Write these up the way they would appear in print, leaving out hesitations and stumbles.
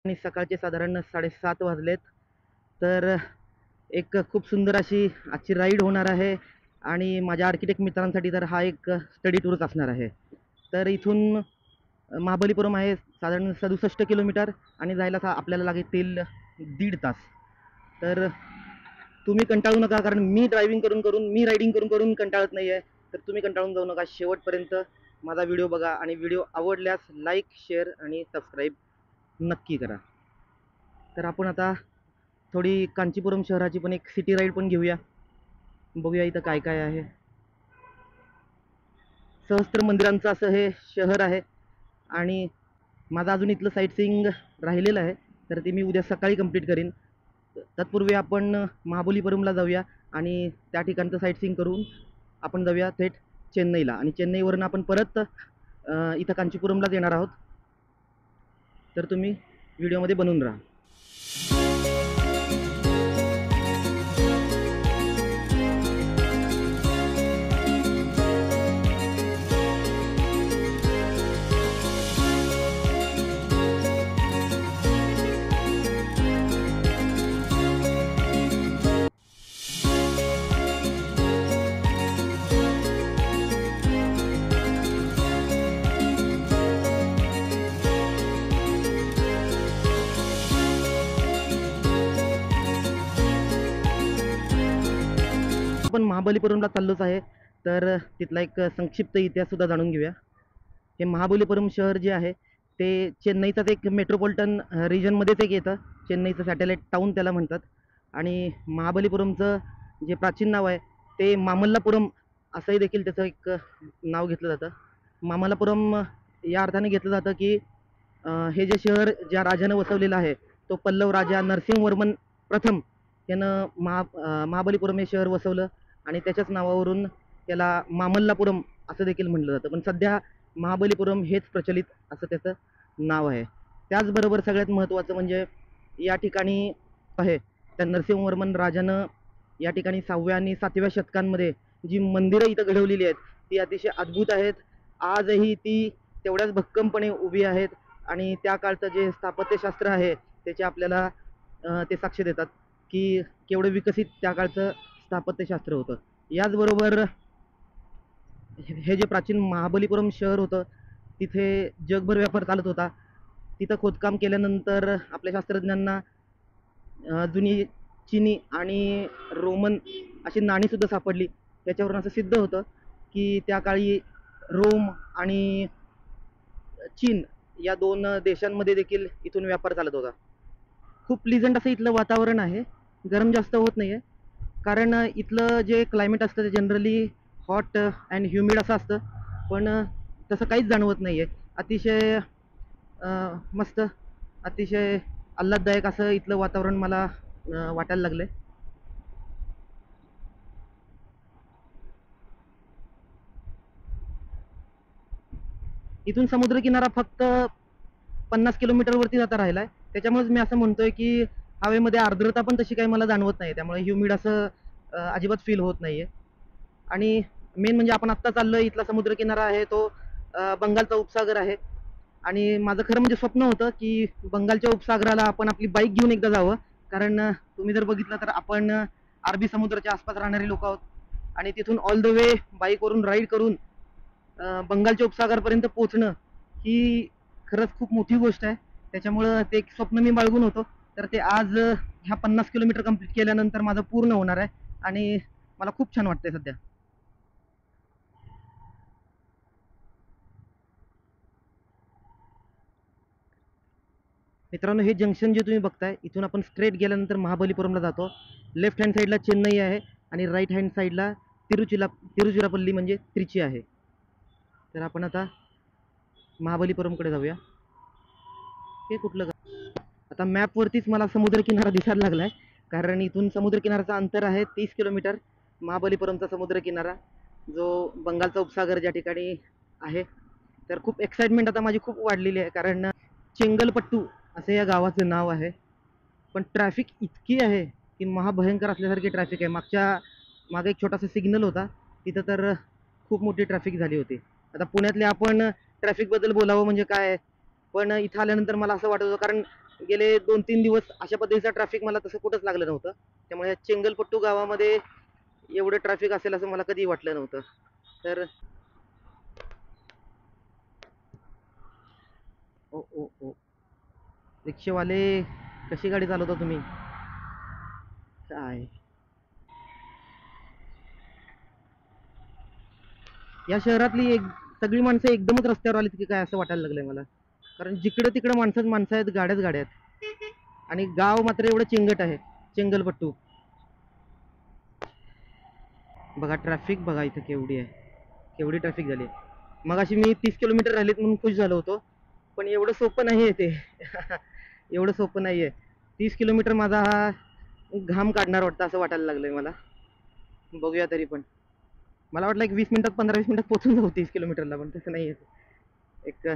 आणि सकाळचे साधारण 7:30 वाजलेत. तर एक खूप सुंदर अशी आजची राईड होणार आहे आणि माझ्या आर्किटेक्ट मित्रांसाठी तर हा एक स्टडी टूरच असणार आहे. तर इथून महाबलीपुरम आहे साधारण 67 किलोमीटर आणि जायला आपल्याला लागतील 1.5 तास. तर तुम्ही कंटाळू नका, कारण मी ड्रायव्हिंग करून करून मी रायडिंग करून करून कंटाळत नाही आहे. तर तुम्ही कंटाळून जाऊ नका, शेवटपर्यंत माझा व्हिडिओ बघा आणि व्हिडिओ आवडल्यास लाईक, शेअर आणि सबस्क्राईब नक्की करा. तर आपण आता थोडी कांचीपुरम शहराची पण एक सिटी राईड पण घेऊया, बघूया इथं काय काय आहे. सहस्त्र मंदिरांचं असं हे शहर आहे आणि माझं अजून इथलं साईट सीइंग राहिलेलं आहे, तर ते मी उद्या सकाळी कंप्लीट करीन. तत्पूर्वी आपण महाबलीपुरमला जाऊया आणि त्या ठिकाणचं साईट सीइंग करून आपण जाऊया थेट चेन्नईला आणि चेन्नईवरून आपण परत इथं कांचीपुरमलाच येणार आहोत. तर तुम्ही व्हिडिओमध्ये बनवून राहा. आपण महाबलीपुरमला चाललोच आहे, तर तिथला एक संक्षिप्त इतिहास सुद्धा जाणून घेऊया. हे महाबलीपुरम शहर जे आहे ते चेन्नईचाच एक मेट्रोपॉलिटन रिजनमध्येच एक येतं. चेन्नईचं सॅटेलाईट टाऊन त्याला म्हणतात. आणि महाबलीपुरमचं जे प्राचीन नाव आहे ते मामल्लापुरम असंही देखील त्याचं एक नाव घेतलं जातं. मामल्लापुरम या अर्थाने घेतलं जातं की हे जे शहर ज्या राजानं वसवलेलं आहे तो पल्लव राजा नरसिंहवर्मन प्रथम यानं महाबलीपुरम हे शहर वसवलं आणि त्याच्याच नावावरून त्याला मामल्लापुरम असं देखील म्हटलं जातं. पण सध्या महाबलीपुरम हेच प्रचलित असं त्याचं नाव आहे. त्याचबरोबर सगळ्यात महत्त्वाचं म्हणजे या ठिकाणी आहे त्या नरसिंहवर्मन राजानं या ठिकाणी 6व्या आणि 7व्या शतकांमध्ये जी मंदिरं इथं घडवलेली आहेत ती अतिशय अद्भुत आहेत. आजही ती तेवढ्याच भक्कमपणे उभी आहेत आणि त्या काळचं जे स्थापत्यशास्त्र आहे त्याचे आपल्याला ते साक्ष देतात की केवढं विकसित त्या काळचं स्थापत्यशास्त्र होतं. याचबरोबर हे जे प्राचीन महाबलीपुरम शहर होतं तिथे जगभर व्यापार चालत होता. तिथं खोदकाम केल्यानंतर आपल्या शास्त्रज्ञांना जुनी चिनी आणि रोमन अशी नाणीसुद्धा सापडली. त्याच्यावरून असं सिद्ध होतं की त्या काळी रोम आणि चीन या 2 देशांमध्ये देखील इथून व्यापार चालत होता. खूप प्लीजंट असं इथलं वातावरण आहे, गरम जास्त होत नाही आहे, कारण इथलं जे क्लायमेट असतं ते जनरली हॉट अँड ह्युमिड असं असतं. पण तसं काहीच जाणवत नाही आहे. अतिशय मस्त, अतिशय आल्हाददायक असं इथलं वातावरण मला वाटायला लागलं आहे. इथून समुद्रकिनारा फक्त 50 किलोमीटरवरती जाता राहिला आहे. त्याच्यामुळेच मी असं म्हणतोय की हवेमध्ये आर्द्रता पण तशी काही मला जाणवत नाही, त्यामुळे ह्युमिड असं अजिबात फील होत नाही आहे. आणि मेन म्हणजे आपण आत्ता चाललोय इथला समुद्रकिनारा आहे तो बंगालचा उपसागर आहे आणि माझं खरं म्हणजे स्वप्न होतं की बंगालच्या उपसागराला आपण आपली बाईक घेऊन एकदा जावं, कारण तुम्ही जर बघितलं तर आपण अरबी समुद्राच्या आसपास राहणारे लोक आहोत आणि तिथून ऑल द वे बाईकवरून राईड करून बंगालच्या उपसागरापर्यंत पोहोचणं ही खरंच खूप मोठी गोष्ट आहे. त्याच्यामुळं ते एक स्वप्न मी बाळगून होतो, तर ते आज ह्या 50 किलोमीटर कंप्लीट केल्यानंतर माझं पूर्ण होणार आहे आणि मला खूप छान वाटतंय सध्या. मित्रांनो, हे जंक्शन जे तुम्ही बघताय इथून आपण स्ट्रेट गेल्यानंतर महाबलीपुरमला जातो. लेफ्ट हँड साईडला चेन्नई आहे आणि राईट हँड साईडला तिरुचिरापल्ली म्हणजे त्रिची आहे. तर आपण आता महाबलीपुरमकडे जाऊया. हे कुठलं आता मॅपवरतीच मला समुद्रकिनारा दिसायला लागलाय, कारण इथून समुद्रकिनाऱ्याचं अंतर आहे 30 किलोमीटर. महाबलीपुरमचा समुद्रकिनारा जो बंगालचा उपसागर ज्या ठिकाणी आहे. तर खूप एक्साइटमेंट आता माझी खूप वाढलेली आहे, कारण चेंगलपट्टू असं या गावाचं नाव आहे. पण ट्रॅफिक इतकी आहे की महाभयंकर असल्यासारखी ट्रॅफिक आहे. मागे एक छोटासा सिग्नल होता तिथं तर खूप मोठी ट्रॅफिक झाली होती. आता पुण्यातले आपण ट्रॅफिकबद्दल बोलावं म्हणजे काय, पण इथं आल्यानंतर मला असं वाटत होतं, कारण गेले 2-3 दिवस अशा पद्धतीचं ट्रॅफिक मला तसं कुठंच लागलं नव्हतं. त्यामुळे या चेंगलपट्टू गावामध्ये एवढं ट्रॅफिक असेल असं मला कधी वाटलं नव्हतं. तर ओ ओ ओ रिक्षेवाले, कशी गाडी चालवता तुम्ही? काय या शहरातली सगळी माणसं एकदमच रस्त्यावर आलीत की काय असं वाटायला लागलंय मला. कारण जिकडं तिकडं माणसंच माणसं आहेत, गाड्याच गाड्या आहेत. आणि गाव मात्र एवढं चिंगट आहे, चेंगलपट्टू. बघा ट्रॅफिक, बघा इथं केवढी आहे, केवढी ट्रॅफिक झाली. मग अशी मी 30 किलोमीटर राहिलेत म्हणून खुश झालो होतो, पण एवढं सोपं नाहीये ते. एवढं सोपं नाहीये. 30 किलोमीटर माझा हा घाम काढणार वाटतं असं वाटायला लागलंय मला. बघूया तरी पण. मला वाटलं एक 20 मिनिटात, 15-20 मिनिटात पोहोचून जाऊ 30 किलोमीटरला, पण तसं नाहीये. एक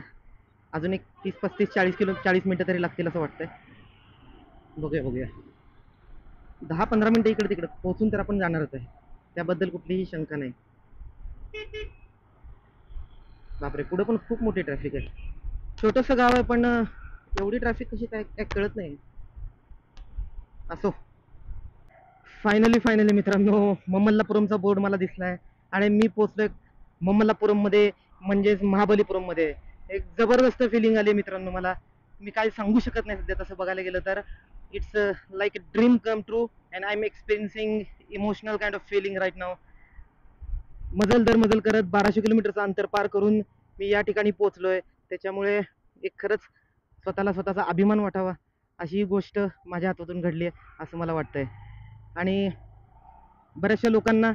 अजून एक 30-35-40 मिनिटं तरी लागतील असं वाटतंय. बघूया बघूया. 10-15 मिनिटं इकडे तिकडे पोहोचून तर आपण जाणारच आहे, त्याबद्दल कुठलीही शंका नाही. बापरे, पुढे पण खूप मोठी ट्रॅफिक आहे. छोटंसं गाव आहे पण एवढी ट्रॅफिक कशी काय काय कळत नाही. असो, फायनली मित्रांनो, ममल्लापुरमचा बोर्ड मला दिसलाय आणि मी पोहोचलोय ममल्लापुरम मध्ये, म्हणजेच महाबलीपुरम मध्ये. एक जबरदस्त फिलिंग आली मित्रांनो मला. मी काय सांगू शकत नाही सध्या. तसं बघायला गेलं तर it's like a dream come true and I am experiencing emotional kind of feeling right now. मजल दर मजल करत 1200 किलोमीटरचं अंतर पार करून मी या ठिकाणी पोहोचलोय. त्याच्यामुळे एक खरंच स्वतःला स्वतःचा अभिमान वाटावा अशी ही गोष्ट माझ्या हातातून घडली आहे असं मला वाटतंय. आणि बऱ्याचशा लोकांना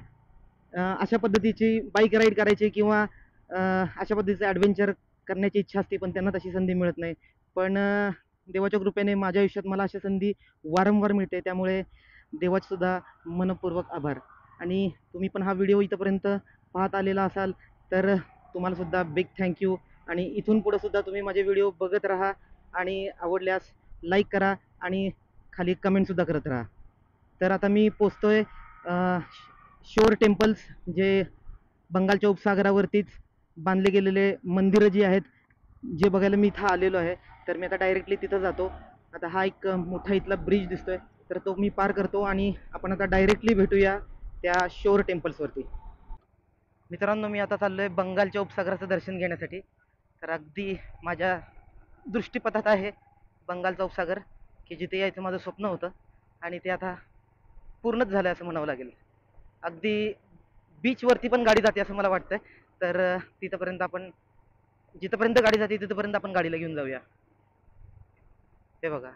अशा पद्धतीची बाईक राईड करायची किंवा अशा पद्धतीचं ॲडव्हेंचर करण्याची इच्छा असते, पण त्यांना तशी संधी मिळत नाही. पण देवाच्या कृपेने माझ्या आयुष्यात मला अशा संधी वारंवार मिळते. त्यामुळे देवाचे सुद्धा मनपूर्वक आभार. आणि तुम्ही पण हा व्हिडिओ इथंपर्यंत पाहत आलेला असाल तर तुम्हाला सुद्धा बिग थँक्यू. आणि इथून पुढे सुद्धा तुम्ही माझे व्हिडिओ बघत राहा आणि आवडल्यास लाईक करा आणि खाली कमेंटसुद्धा करत राहा. तर आता मी पोचतोय शोर टेम्पल्स, जे बंगालच्या उपसागरावरतीच बांधले गेलेले मंदिरं जी आहेत, जे बघायला मी इथं आलेलो आहे. तर मी आता डायरेक्टली तिथं जातो. आता हा एक मोठा इथला ब्रिज दिसतोय, तर तो मी पार करतो आणि आपण आता डायरेक्टली भेटूया त्या शोर टेम्पल्सवरती. मित्रांनो, मी आता चाललोय बंगालच्या उपसागराचं दर्शन घेण्यासाठी. तर अगदी माझ्या दृष्टीपथात आहे बंगालचा उपसागर, की जिथे यायचं माझं स्वप्न होतं आणि ते आता पूर्णच झालं असं म्हणावं लागेल. अगदी बीचवरती पण गाडी जाते असं मला वाटतंय. तर तिथंपर्यंत आपण, जिथंपर्यंत गाडी जाते तिथंपर्यंत आपण गाडीला घेऊन जाऊया. हे बघा.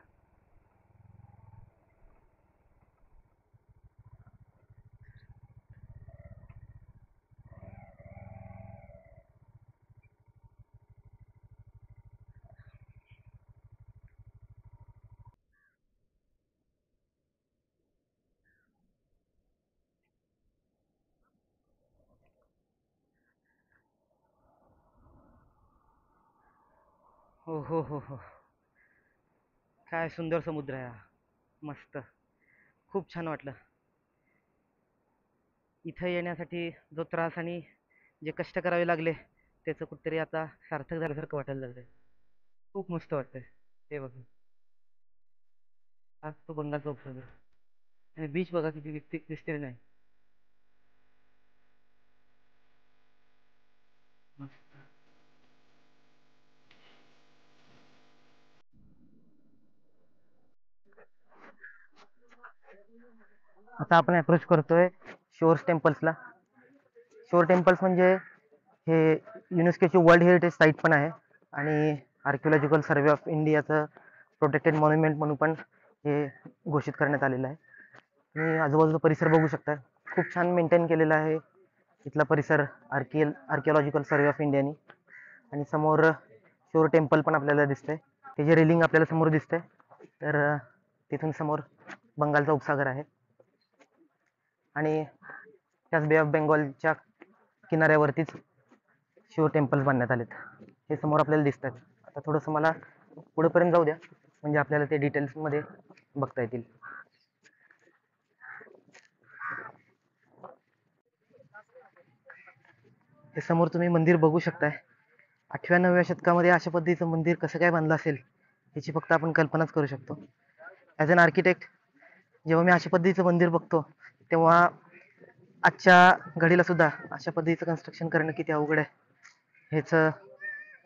हो, काय सुंदर समुद्र आहे हा. मस्त, खूप छान वाटलं. इथं येण्यासाठी जो त्रास आणि जे कष्ट करावे लागले त्याचं कुठेतरी आता सार्थक झाल्यासारखं वाटायला लागलंय. खूप मस्त वाटतंय. हे बघा, आज तो बंगालचा उपसागर आणि बीच बघा किती दिसते नाही. मस्त. आता आपण अप्रोच करतोय शोर्स टेम्पल्सला. शोर टेम्पल्स म्हणजे हे युनेस्कोची वर्ल्ड हेरिटेज साईट पण आहे आणि आर्किओलॉजिकल सर्वे ऑफ इंडियाचं प्रोटेक्टेड मॉन्युमेंट म्हणून पण हे घोषित करण्यात आलेलं आहे. तुम्ही आजूबाजूचा परिसर बघू शकता, खूप छान मेंटेन केलेला आहे इथला परिसर आर्किओलॉजिकल सर्वे ऑफ इंडियानी. आणि समोर शोर टेम्पल पण आपल्याला दिसतंय, त्याची रेलिंग आपल्याला समोर दिसते. तर तिथून समोर बंगालचा उपसागर आहे आणि त्याच बे ऑफ बेंगॉलच्या किनाऱ्यावरतीच शिव टेम्पल्स बांधण्यात आलेत. हे समोर आपल्याला दिसतात. आता थोडंसं मला पुढेपर्यंत जाऊ द्या, म्हणजे आपल्याला ते डिटेल्समध्ये बघता येतील. हे समोर तुम्ही मंदिर बघू शकताय. 8व्या-9व्या शतकामध्ये अशा पद्धतीचं मंदिर कसं काय बांधलं असेल याची फक्त आपण कल्पनाच करू शकतो. ॲज अन आर्किटेक्ट जेव्हा मी अशा पद्धतीचं मंदिर बघतो तेव्हा आजच्या घडीला सुद्धा अशा पद्धतीचं कन्स्ट्रक्शन करणं किती अवघड आहे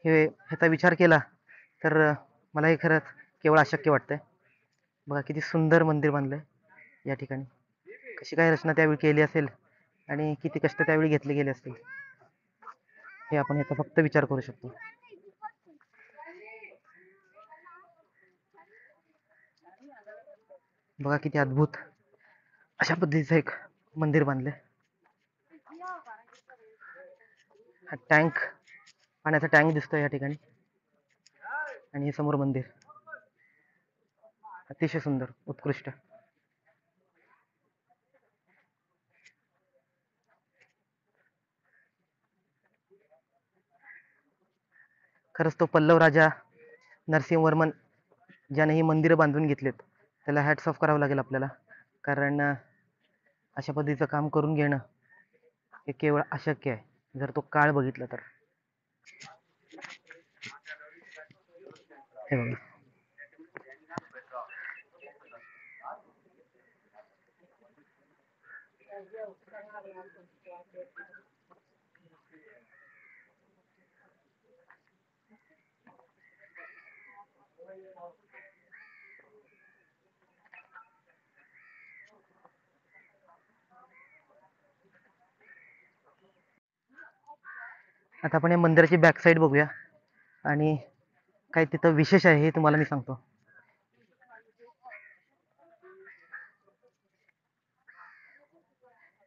ह्याचा विचार केला तर मला हे खरंच केवळ अशक्य वाटतंय. बघा किती सुंदर मंदिर बांधलंय या ठिकाणी. कशी काय रचना त्यावेळी केली असेल आणि किती कष्ट त्यावेळी घेतले गेले असतील हे आपण याचा फक्त विचार करू शकतो. बघा किती अद्भुत अशा पद्धतीचं एक मंदिर बांधलंय. हा टँक, पाण्याचा टँक दिसतोय या ठिकाणी आणि हे समोर मंदिर. अतिशय सुंदर, उत्कृष्ट. खरंच तो पल्लव राजा नरसिंहवर्मन ज्याने ही मंदिरं बांधून घेतलेत त्याला हॅट्स ऑफ करावं लागेल आपल्याला. कारण अशा पद्धतीचं काम करून घेणं हे केवळ अशक्य आहे जर तो काळ बघितला तर. हे बघा. आता आपण या मंदिराची बॅक साईड बघूया आणि काय तिथं विशेष आहे हे तुम्हाला मी सांगतो.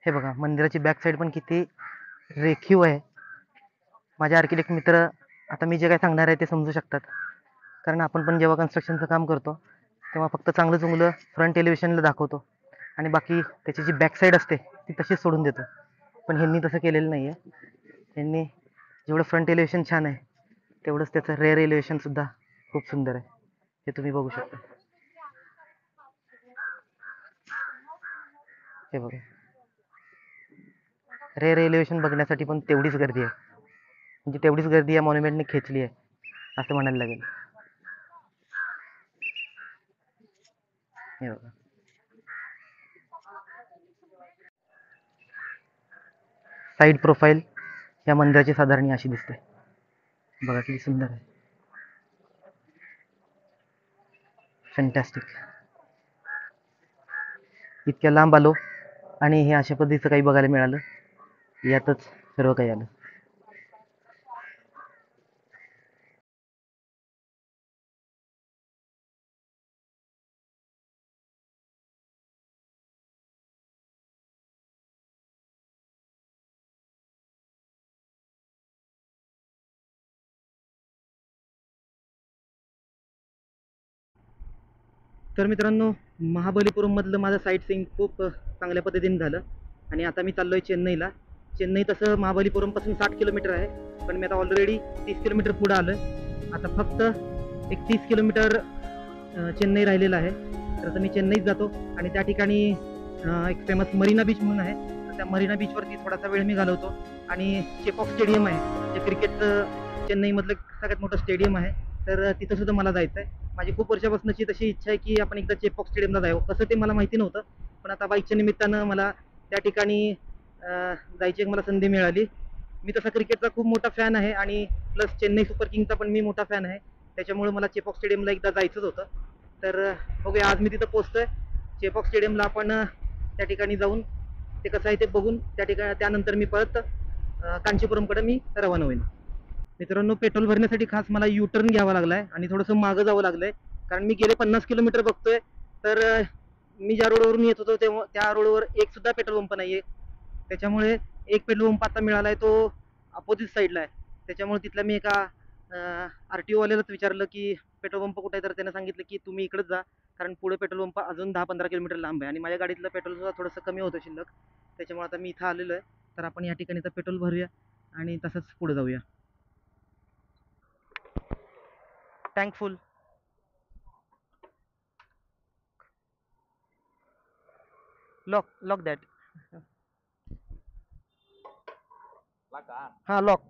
हे बघा मंदिराची बॅक साईड पण किती रेखीव आहे. माझे आर्किटेक्ट मित्र आता मी जे काय सांगणार आहे ते समजू शकतात. कारण आपण पण जेव्हा कन्स्ट्रक्शनचं काम करतो तेव्हा फक्त चांगलं चांगलं फ्रंट एलिव्हेशनला दाखवतो आणि बाकी त्याची जी बॅक साईड असते ती तशीच सोडून देतो. पण ह्यांनी तसं केलेलं नाही आहे. ह्यांनी जेवढं फ्रंट एलिव्हेशन छान आहे तेवढंच त्याचं रेअर एलिव्हेशन सुद्धा खूप सुंदर आहे. हे तुम्ही बघू शकता. हे बघा रेअर एलिव्हेशन बघण्यासाठी पण तेवढीच गर्दी आहे. म्हणजे तेवढीच गर्दी या मॉन्युमेंटने खेचली आहे असं म्हणायला लागेल. हे बघा. साईड प्रोफाईल या मंदिराची साधारण अशी दिसते. बघा किती सुंदर आहे. फॅन्टॅस्टिक. इतक्या लांब आलो आणि हे अशा पद्धतीचं काही बघायला मिळालं यातच सर्व काही आलं. तर मित्रांनो महाबलीपुरम मधलं माझं साईट सीइंग खूप चांगल्या पद्धतीने झालं आणि आता मी चाललोय चेन्नईला. चेन्नई तसं महाबलीपुरम पासून 60 किलोमीटर आहे पण मी आता ऑलरेडी 30 किलोमीटर पुढे आलोय. आता फक्त एक 30 किलोमीटर चेन्नई राहिलेलं आहे. तर आता मी चेन्नईत जातो आणि त्या ठिकाणी एक फेमस मरीना बीच म्हणून आहे. तर त्या मरीना बीचवरती थोडासा वेळ मी घालवतो आणि चेपॉक स्टेडियम आहे जे क्रिकेटचं चेन्नईमधलं सगळ्यात मोठं स्टेडियम आहे. तर तिथं सुद्धा मला जायचं आहे. माझी खूप वर्षापासूनची तशी इच्छा आहे की आपण एकदा चेपॉक स्टेडियमला जावं. कसं ते मला माहिती नव्हतं पण आता बाईकच्या निमित्तानं मला त्या ठिकाणी जायची एक मला संधी मिळाली. मी तसा क्रिकेटचा खूप मोठा फॅन आहे आणि प्लस चेन्नई सुपर किंगचा पण मी मोठा फॅन आहे. त्याच्यामुळे मला चेपॉक स्टेडियमला एकदा जायचंच होतं. तर बघूया आज मी तिथं पोहोचतोय. चेपॉक स्टेडियमला आपण त्या ठिकाणी जाऊन ते कसं आहे ते बघून त्यानंतर मी परत कांचीपुरमकडे मी रवाना होईन. मित्रांनो पेट्रोल भरण्यासाठी खास मला यू टर्न घ्यावा लागलाय आणि थोडंसं मागं जावं लागलंय कारण मी गेले 50 किलोमीटर बघतोय तर मी ज्या रोडवरून येत होतो तेव्हा त्या रोडवर एक सुद्धा पेट्रोल पंप नाहीये. त्याच्यामुळे एक पेट्रोल पंप आता मिळालाय तो अपोजिट साईडला आहे. त्याच्यामुळे तिथल्या मी एका RTO वाल्यालाच विचारलं की पेट्रोल पंप कुठे आहे तर त्याने सांगितलं की तुम्ही इकडेच जा कारण पुढे पेट्रोल पंप अजून 10-15 किलोमीटर लांब आहे आणि माझ्या गाडीतलं पेट्रोल सुद्धा थोडंसं कमी होतं शिल्लक. त्याच्यामुळे आता मी इथं आलेलो आहे. तर आपण या ठिकाणी पेट्रोल भरूया आणि तसंच पुढे जाऊया. Tank full. Lock that. हा लॉक.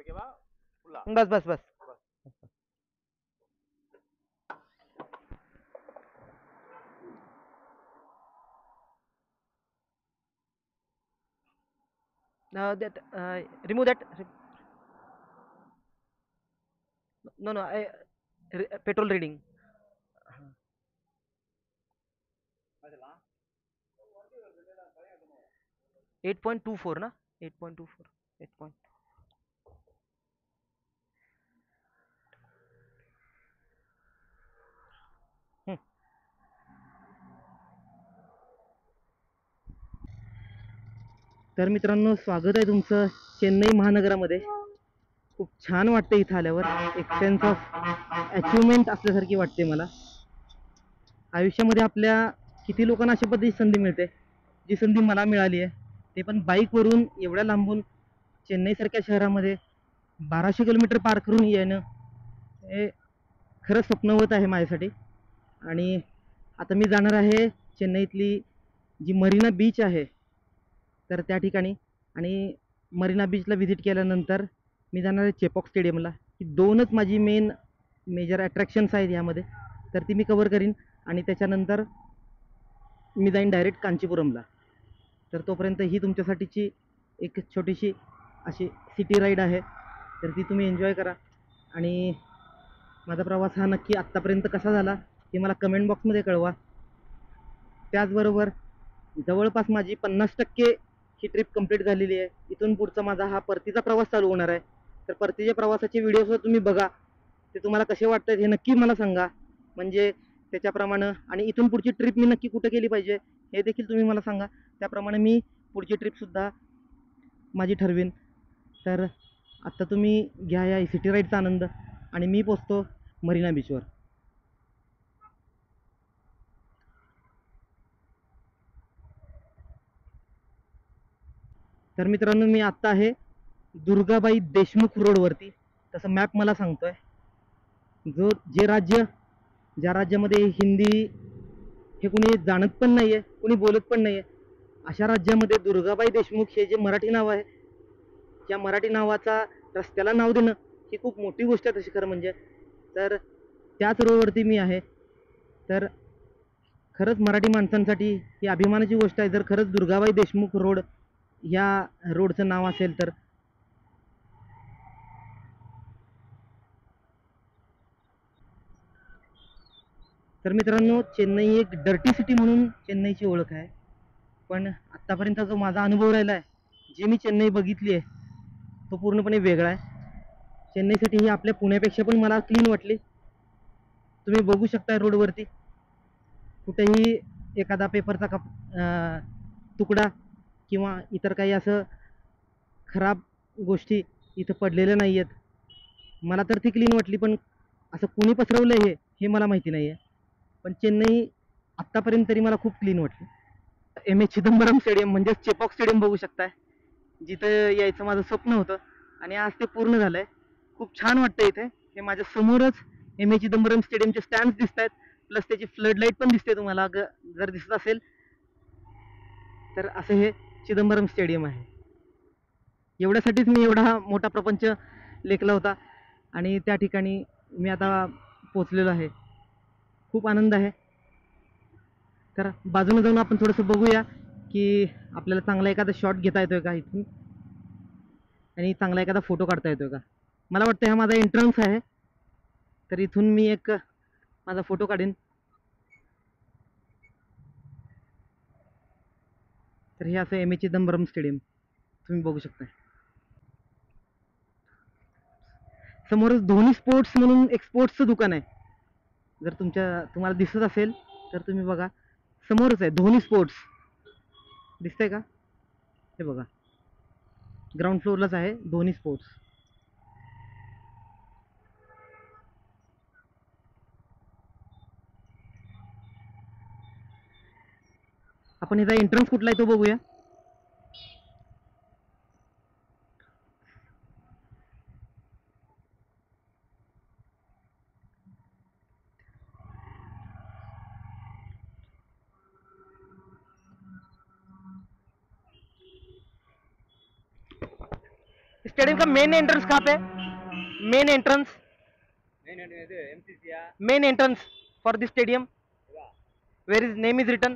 बस बस बस. That remove that. No, no. Petrol reading. 8.24 ना. 8.24. 8 point. तर मित्रांनो, स्वागत आहे तुमचं चेन्नई महानगरामध्ये. खूप छान वाटतं इथं आल्यावर. एक सेन्स ऑफ अचिव्हमेंट असल्यासारखी वाटते मला. आयुष्यामध्ये आपल्या किती लोकांना अशा पद्धतीची संधी मिळते, जी संधी मला मिळाली आहे, ते पण बाईकवरून एवढ्या लांबून चेन्नईसारख्या शहरामध्ये 1200 किलोमीटर पार करून येणं हे खरंच स्वप्नवत आहे माझ्यासाठी. आणि आता मी जाणार आहे चेन्नईतली जी मरीना बीच आहे तर त्या ठिकाणी. आणि मरीना बीचला व्हिजिट केल्यानंतर मी जाणार आहे चेपॉक स्टेडियमला. ही दोनच माझी मेजर अट्रॅक्शन्स आहेत यामध्ये, तर ती मी कवर करीन. आणि त्याच्यानंतर मी जाईन डायरेक्ट कांचीपुरमला. तर तोपर्यंत ही तुमच्यासाठीची एक छोटीशी अशी सिटी राईड आहे, तर ती तुम्ही एन्जॉय करा. आणि माझा प्रवास हा नक्की आत्तापर्यंत कसा झाला हे मला कमेंट बॉक्समध्ये कळवा. त्याचबरोबर जवळपास माझी 50% ही ट्रिप कंप्लीट झालेली आहे. इथून पुढचा माझा हा परतीचा प्रवास चालू होणार आहे. तर परतीच्या प्रवासाचे व्हिडिओ तुम्ही बघा, ते तुम्हाला कसे वाटतात हे नक्की मला सांगा. म्हणजे त्याच्याप्रमाणे आणि इथून पुढची ट्रिप मी नक्की कुठे केली पाहिजे हे देखील तुम्ही मला सांगा. त्याप्रमाणे मी पुढची ट्रिपसुद्धा माझी ठरवीन. तर आत्ता तुम्ही घ्या या सिटी राईडचा आनंद आणि मी पोचतो मरीना बीचवर. तर मित्रांनो, मी आत्ता आहे दुर्गाबाई देशमुख रोडवरती. तसं मॅप मला सांगतोय. जे राज्य, ज्या राज्यामध्ये हिंदी हे कुणी जाणत पण नाही आहे, कुणी बोलत पण नाही आहे, अशा राज्यामध्ये दुर्गाबाई देशमुख हे जे मराठी नाव आहे, त्या मराठी नावाचा रस्त्याला नाव देणं ही खूप मोठी गोष्ट आहे तशी खरं म्हणजे. तर त्याच रोडवरती मी आहे. तर खरंच मराठी माणसांसाठी ही अभिमानाची गोष्ट आहे जर खरंच दुर्गाबाई देशमुख रोड या रोडचं नाव असेल तर. तर मित्रांनो, चेन्नई एक डर्टी सिटी म्हणून चेन्नईची ओळख आहे. पण आत्तापर्यंत जो माझा अनुभव राहिला आहे, जे मी चेन्नई बघितली आहे, तो पूर्णपणे वेगळा आहे. चेन्नई सिटी ही आपल्या पुण्यापेक्षा पण मला क्लीन वाटली. तुम्ही बघू शकता रोडवरती कुठेही एखादा पेपरचा तुकडा किंवा इतर काही असं खराब गोष्टी इथं पडलेल्या नाही आहेत. मला तर ती क्लीन वाटली, पण असं कुणी पसरवलं हे हे मला माहिती नाही आहे. पण चेन्नई आत्तापर्यंत तरी मला खूप क्लीन वाटली. एम ए चिदंबरम स्टेडियम म्हणजेच चेपॉक स्टेडियम बघू शकताय, जिथं यायचं माझं स्वप्न होतं आणि आज ते पूर्ण झालंय. खूप छान वाटतं इथे. हे माझ्या समोरच एम ए चिदंबरम स्टेडियमचे स्टँड्स दिसत आहेत, प्लस त्याची फ्लड लाईट पण दिसते तुम्हाला जर दिसत असेल तर. असं हे चिदंबरम स्टेडियम आहे. एवढ्यासाठीच मी एवढा मोठा प्रपंच लेखला होता आणि त्या ठिकाणी मी आता पोचलेलो आहे. खूप आनंद आहे. तर बाजूने जाऊन आपण थोडंसं बघूया की आपल्याला चांगला एखादा शॉट घेता येतोय का इथून आणि चांगला एखादा फोटो काढता येतोय का. मला वाटतं हा माझा एंट्रन्स आहे, तर इथून मी एक माझा फोटो काढेन. तर हे असं एम ए चिदंबरम स्टेडियम तुम्ही बघू शकता. समोरच धोनी स्पोर्ट्स म्हणून एक स्पोर्ट्सचं दुकान आहे. जर तुम्हाला दिसत असेल तर तुम्ही बघा, समोरच आहे धोनी स्पोर्ट्स. दिसतंय का? हे बघा, ग्राउंड फ्लोअरलाच आहे धोनी स्पोर्ट्स. आपण याचा एंट्रन्स कुठला आहे तो बघूया. स्टेडियम का मेन एंट्रेंस कहाँ पे? Main entrance, main entrance for this stadium, where is name is written?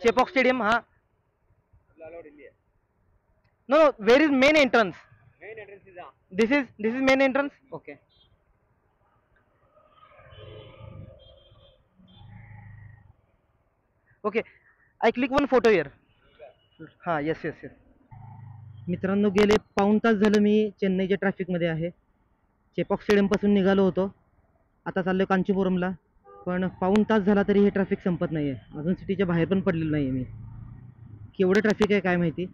Chepauk stadium, हाँ. No, no, where is main entrance? This is main entrance. Okay. Okay. I click one photo here. हाँ, yes, yes, yes. मित्रांनो, गेले पाऊण तास झालं मी चेन्नईच्या ट्रॅफिकमध्ये आहे. चेपॉक स्टेडियमपासून निघालो होतो, आता चाललो कांचीपुरमला. पण पाऊण तास झाला तरी हे ट्रॅफिक संपत नाही आहे. अजून सिटीच्या बाहेर पण पडलेलं नाही आहे मी. केवढं ट्रॅफिक आहे काय माहिती.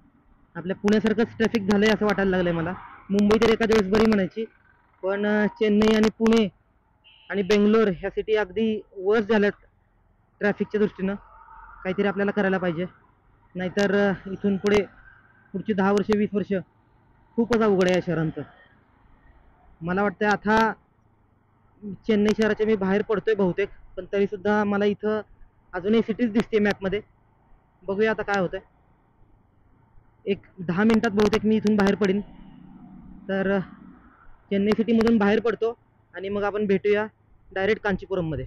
आपल्या पुण्यासारखंच ट्रॅफिक झालं आहे असं वाटायला लागलं आहे मला. मुंबई तर एखाद्या वेळेस बरी म्हणायची, पण चेन्नई आणि पुणे आणि बेंगलोर ह्या सिटी अगदी वर्स झाल्यात ट्रॅफिकच्या दृष्टीनं. काहीतरी आपल्याला करायला पाहिजे, नाहीतर इथून पुढे पुढची 10 वर्ष 20 वर्ष खूपच अवघड आहे या शहरांचं. मला वाटतं आता चेन्नई शहराच्या मी बाहेर पडतोय बहुतेक, पण तरीसुद्धा मला इथं अजूनही सिटीज दिसते मॅपमध्ये. बघूया आता काय होतंय. एक 10 मिनिटात बहुतेक मी इथून बाहेर पडीन. तर चेन्नई सिटीमधून बाहेर पडतो आणि मग आपण भेटूया डायरेक्ट कांचीपुरममध्ये.